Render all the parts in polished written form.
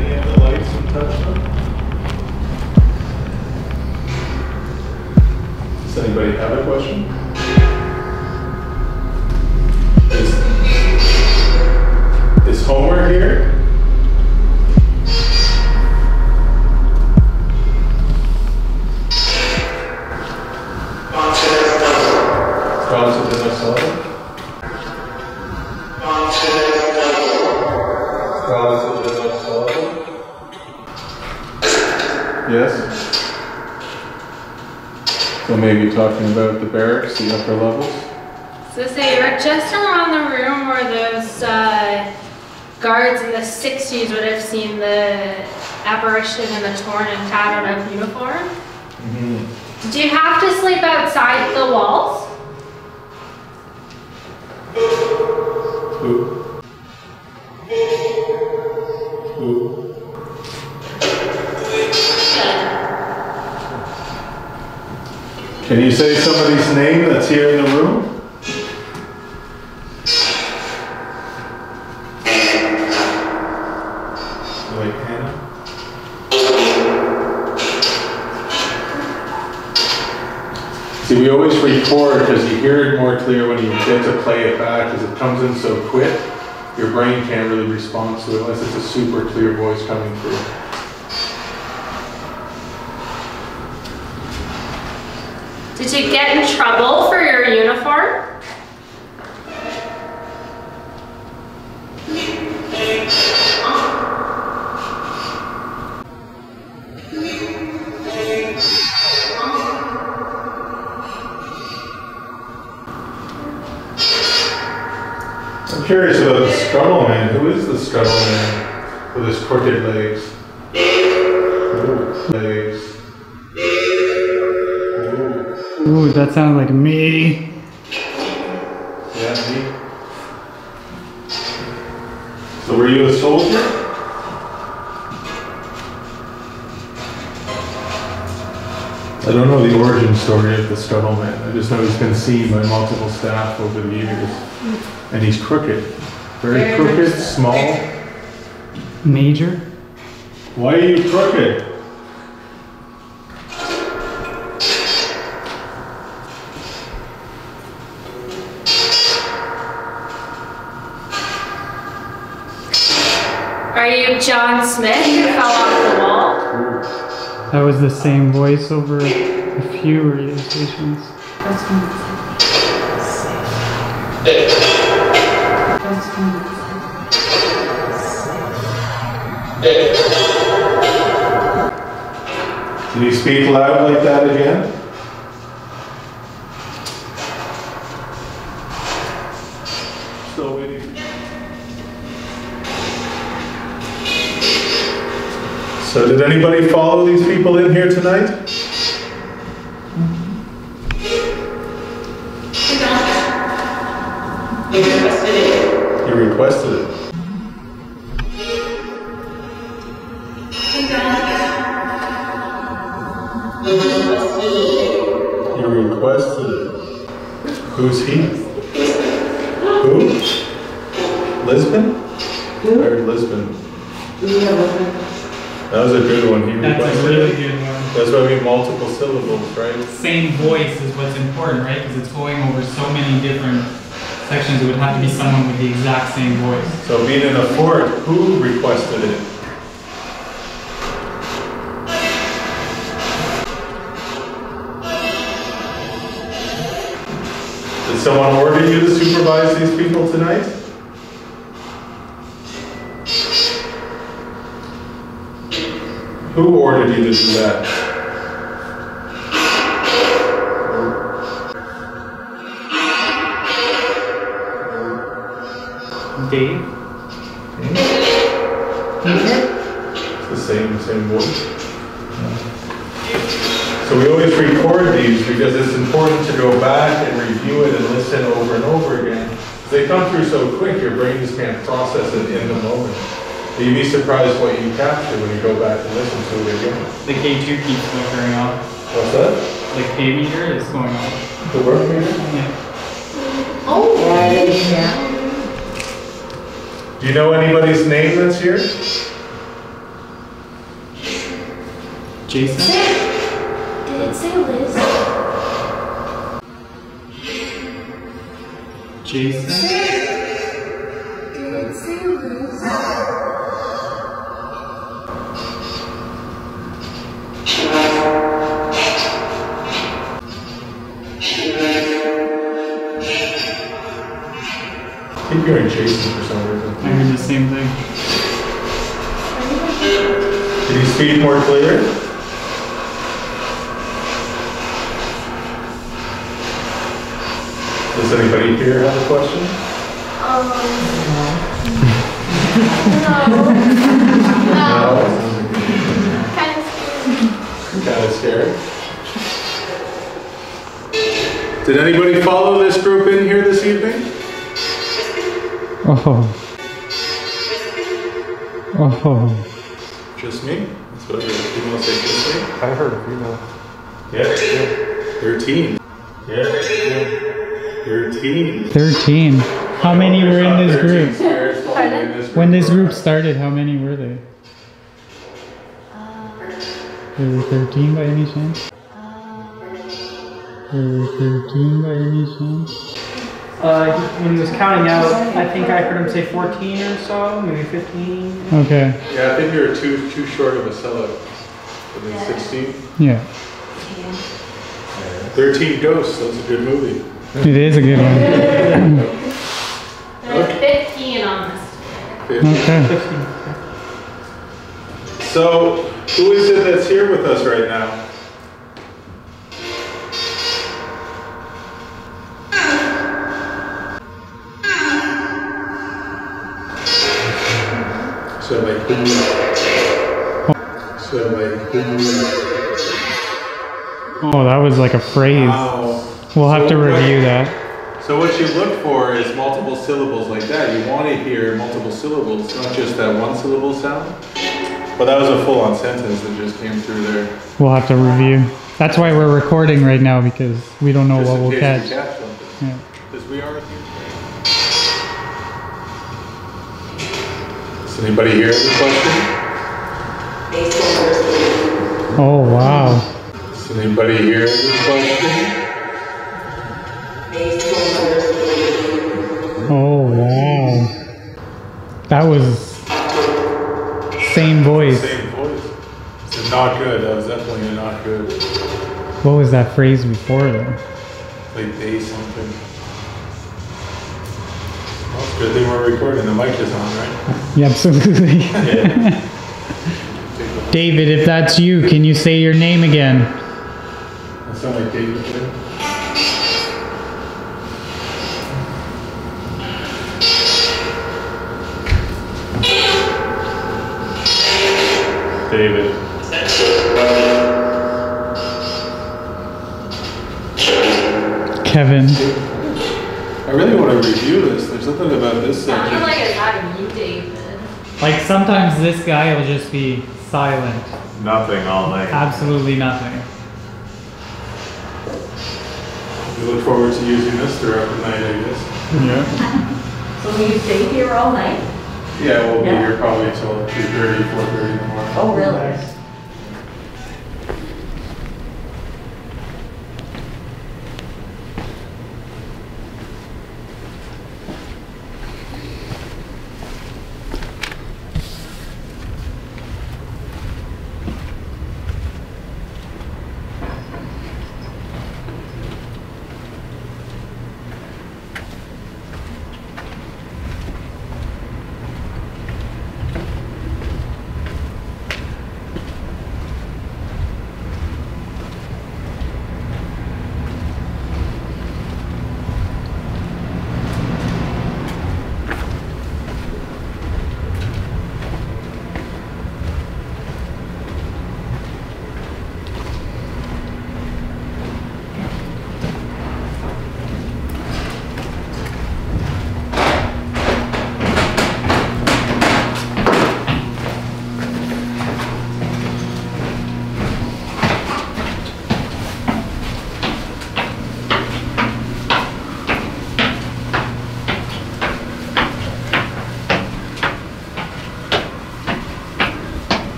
any of the lights and touch them? Does anybody have a question? Is Homer here? Yes? So maybe talking about the barracks, the upper levels? So say you're just around the room where those guards in the 60s would have seen the apparition in the torn and tattered out uniform. Mm-hmm. Did you have to sleep outside the walls? Who? Who? Can you say somebody's name that's here in the room? Like Hannah? See, we always record because you hear it more clear when you get to play it back because it comes in so quick, your brain can't really respond to it unless it's a super clear voice coming through. Did you get in trouble for your uniform? I'm curious about the Scuttle Man. Who is the Scuttle Man with his crooked legs? Ooh, legs. Ooh, that sounds like me. Yeah, me. So were you a soldier? I don't know the origin story of the Scuttle Man. I just know he's been seen by multiple staff over the years. And he's crooked. Very crooked, small. Major? Why are you crooked? Are you John Smith who fell off the wall? That was the same voice over a few radio stations. Can you speak loud like that again? Still waiting. So did anybody follow these people in here tonight? You requested it. You requested it. Who's he? Who? Lisbon? I heard Lisbon. That was a good one. He requested That's a really good one. That's why we have multiple syllables, right? Same voice is what's important, right? Because it's going over so many different sections. It would have to be someone with the exact same voice. So being in a fort, who requested it? Did someone order you to supervise these people tonight? Who ordered you to do that? Dave? It's the same voice. So we always record these because it's important to go back and review it and listen over and over again. They come through so quick, your brain just can't process it in the moment. But you'd be surprised what you capture when you go back and listen to it again. The K2 keeps flickering off. What's that? The K meter is going off. The work meter? Yeah. Oh, yeah. Do you know anybody's name that's here? Jason? Did it say Liz? Jason? Did it say Liz? I keep hearing Jason for some reason. I heard the same thing. Can you speak more clear? Does anybody here have a question? No. Kind of scared. Did anybody follow this group in here this evening? Oh. Oh. Just me? That's what I heard. You want to say just me? I heard a female. Yeah. 13. Yeah. 13. 13. How many were in this group? group? When this group started, how many were there? There were 13 by any chance? There were 13 by any chance? When he was counting out, I think I heard him say 14 or so, maybe 15. Okay. Yeah, I think you were too short of a sellout. I think 16. Yeah. 13 Ghosts, that's a good movie. It is a good one. There's 15 on this. 15. Okay. 15. So, who is it that's here with us right now? Oh, that was like a phrase. Wow. We'll have to review that. So what you look for is multiple syllables like that. You want to hear multiple syllables, not just that one syllable sound. But that was a full-on sentence that just came through there. We'll have to review. That's why we're recording right now, because we don't know Just what in we'll case catch. we catch something. Yeah. Because we are here. Does anybody hear the question? Oh, wow. Does anybody hear the question? Oh, wow. That was same voice. Same voice. So not good. That was definitely a not good. What was that phrase before though? Like they something. Well, it's a good thing we're recording. The mic is on, right? Yeah, absolutely. Yeah. David, if that's you, can you say your name again? That sound like David there? David. Kevin. I really want to review this. There's something about this Sounded section. like it's having you, David. Like sometimes this guy will just be silent. Nothing all night. Absolutely nothing. We look forward to using this throughout the night, I guess. Yeah. So will you stay here all night? Yeah, we'll be Yeah. here probably until 2:30, 4:30 in the morning. Oh, really?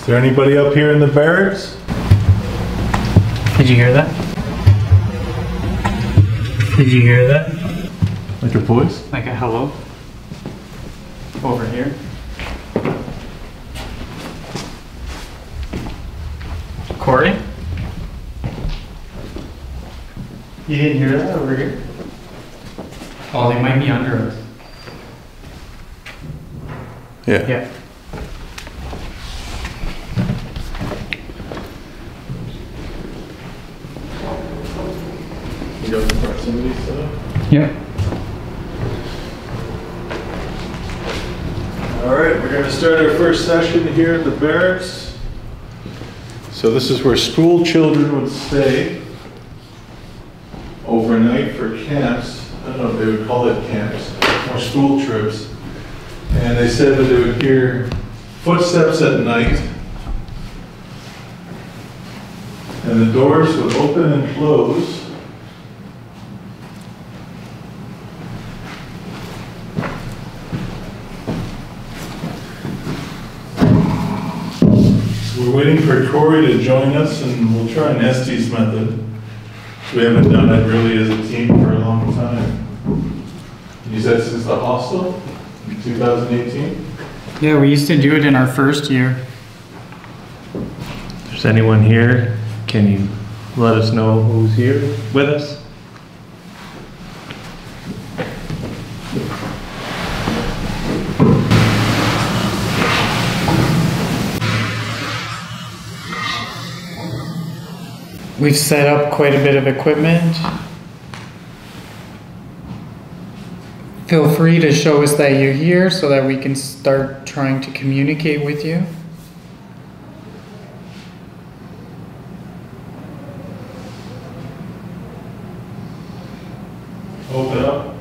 Is there anybody up here in the barracks? Did you hear that? Did you hear that? Like a voice? Like a hello? Over here. Corey? You didn't hear that over here? Oh, they might be under us. Yeah. Yeah. You got the proximity set up? Yeah. All right, we're going to start our first session here in the barracks. So this is where school children would stay overnight for camps. I don't know if they would call it camps or school trips. And they said that they would hear footsteps at night. And the doors would open and close. We're waiting for Corey to join us, and we'll try an Estes method. We haven't done it really as a team for a long time. You said since the hostel in 2018? Yeah, we used to do it in our first year. If there's anyone here, can you let us know who's here with us? We've set up quite a bit of equipment. Feel free to show us that you're here so that we can start trying to communicate with you. Open up.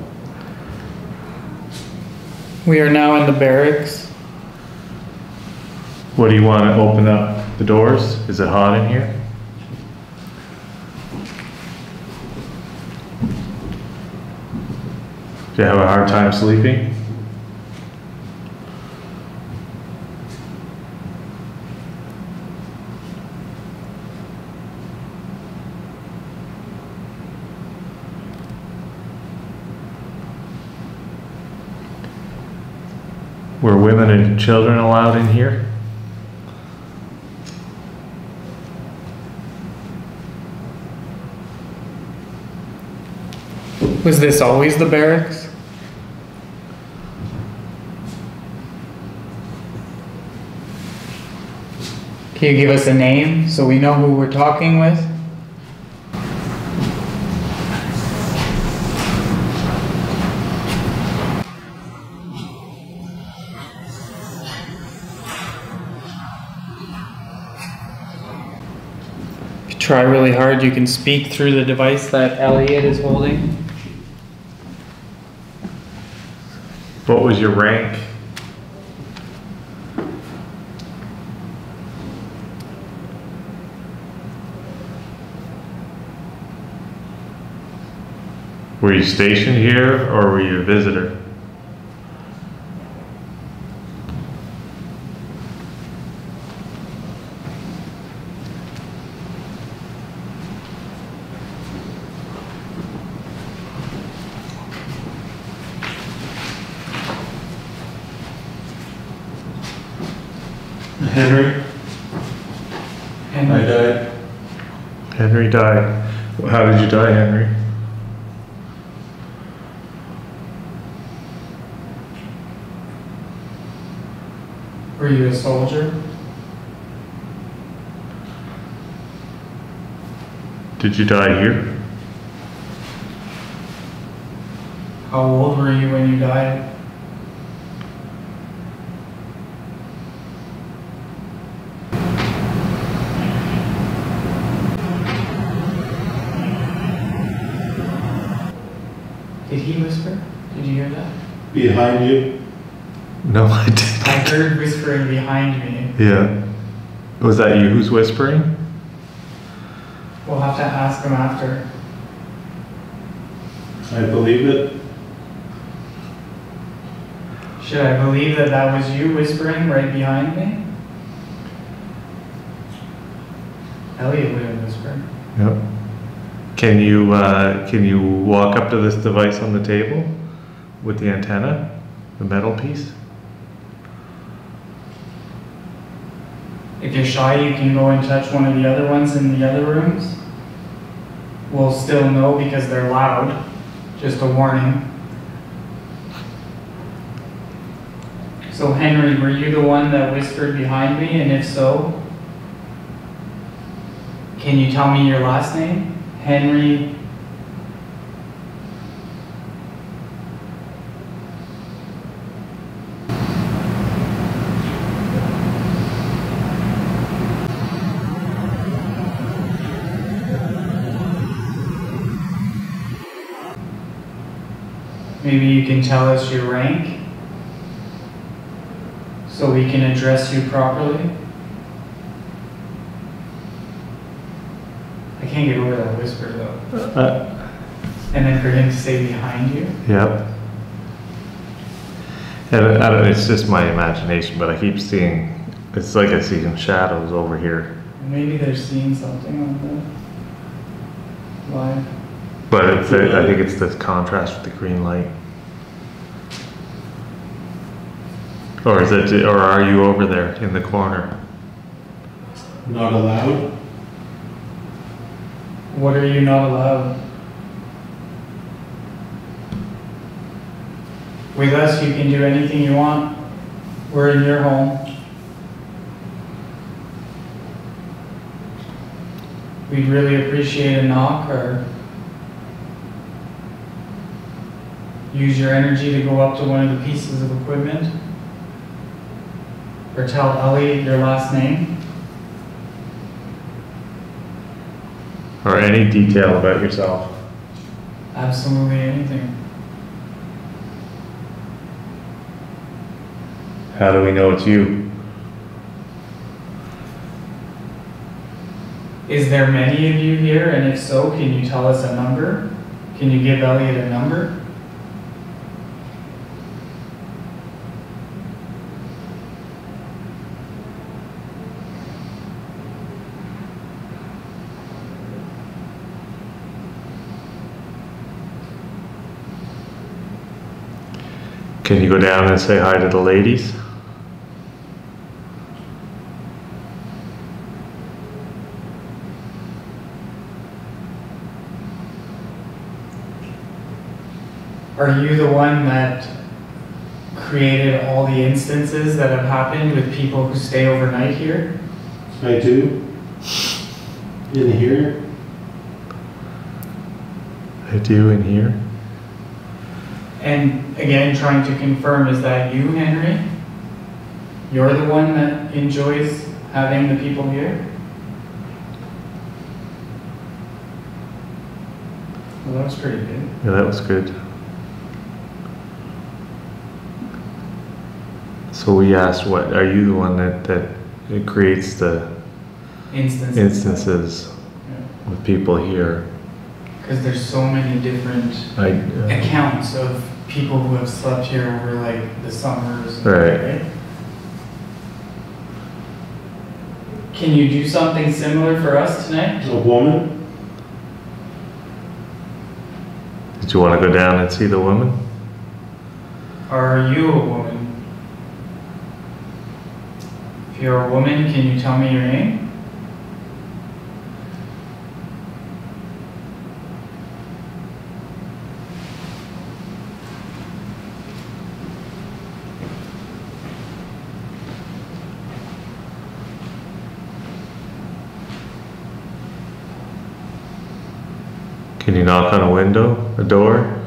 We are now in the barracks. What do you want to open up the doors? Is it hot in here? Do you have a hard time sleeping? Were women and children allowed in here? Was this always the barracks? Can you give us a name so we know who we're talking with? If you try really hard, you can speak through the device that Elliot is holding. What was your rank? Were you stationed here or were you a visitor? Henry? I died. Henry died. How did you die, Henry? Were you a soldier? Did you die here? How old were you when you died? Did he whisper? Did you hear that? Behind you? No, I didn't. I heard whispering behind me. Yeah. Was that you who's whispering? We'll have to ask him after. I believe it. Should I believe that that was you whispering right behind me? Elliot would have whispered. Yep. Can you walk up to this device on the table with the antenna, the metal piece? If you're shy, you can go and touch one of the other ones in the other rooms. We'll still know because they're loud. Just a warning. So Henry, were you the one that whispered behind me? And if so, can you tell me your last name? Henry. Maybe you can tell us your rank so we can address you properly. I can't get over that whisper though. And then for him to say behind you. Yep. And I don't, it's just my imagination, but I keep seeing, it's like I see some shadows over here. Maybe they're seeing something on the live. But it's, I think it's the contrast with the green light. Or is it, or are you over there in the corner? Not allowed? What are you not allowed? With us, you can do anything you want. We're in your home. We'd really appreciate a knock or use your energy to go up to one of the pieces of equipment. Or tell Elliot your last name. Or any detail about yourself? Absolutely anything. How do we know it's you? Is there many of you here? And if so, can you tell us a number? Can you give Elliot a number? Can you go down and say hi to the ladies? Are you the one that created all the instances that have happened with people who stay overnight here? I do. In here? I do in here. And again, trying to confirm, is that you, Henry? You're the one that enjoys having the people here? Well, that was pretty good. Yeah, that was good. So we asked, what are you the one that creates the instances Yeah. with people here? Because there's so many different accounts of people who have slept here over like the summers. Right. Can you do something similar for us tonight? A woman? Did you want to go down and see the woman? Are you a woman? If you're a woman, can you tell me your name? Can you knock on a window, a door?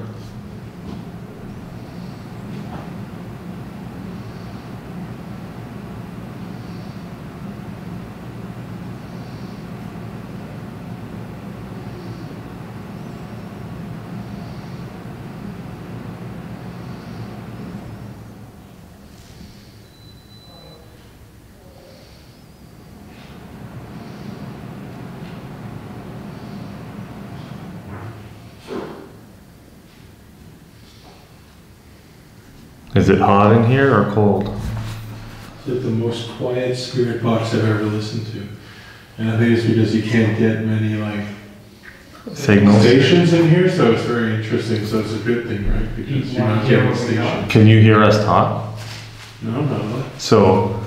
Is it hot in here or cold? It's like the most quiet spirit box I've ever listened to. And I think it's because you can't get many like Signals. stations in here, so it's very interesting. So it's a good thing, right? Because you're not getting stations. Can you hear us talk? No. So,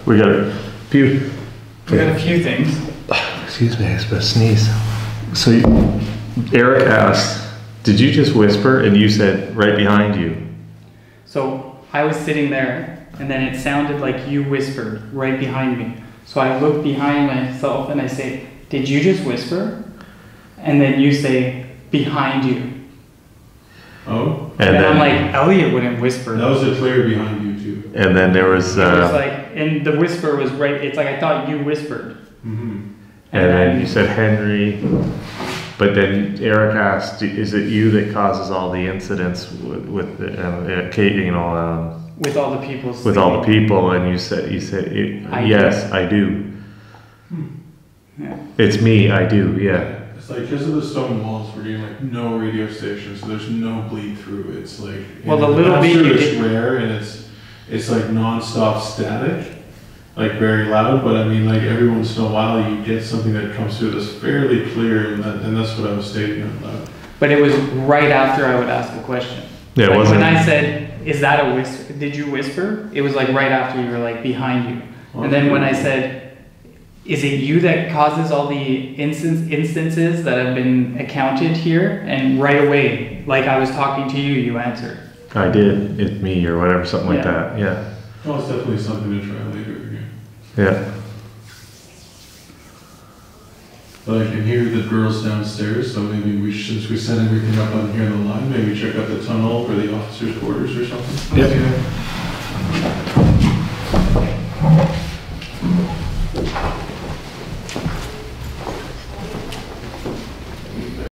we got a few. We got a few things. Excuse me, I was about to sneeze. So, Eric asked, did you just whisper? And you said, right behind you. So I was sitting there, and then it sounded like you whispered right behind me. So I look behind myself and I say, did you just whisper? And then you say, behind you. Oh. And I'm then, like, Elliot wouldn't whisper. That was a clear behind you too. and then there was, It was like, and the whisper was right, it's like I thought you whispered. Mm-hmm. and then you said Henry, but then Eric asked, is it you that causes all the incidents with the, Kate, you know, With all the people. with all the people? And you said, I yes, I do. Yeah. It's me, I do, yeah. It's like because of the stone walls, we're getting like no radio stations, so there's no bleed through. It's like Well, the little I'm bit sure you it's did- rare and it's like non-stop static, like very loud. But I mean, like every once in a while, you get something that comes through that's fairly clear, and that's what I was stating out loud. But it was right after I would ask a question. Yeah, it Like wasn't. when I said, is that a whisper? Did you whisper? It was like right after you were like behind you. And then when I said, is it you that causes all the instances that have been accounted here? And right away, like I was talking to you, you answered. I did, it's me or whatever, something like Yeah. that, yeah. Well, it's definitely something to try later again. Yeah. But I can hear the girls downstairs, so maybe since we set everything up on here on the line, maybe check out the tunnel for the officers' quarters or something. Yep.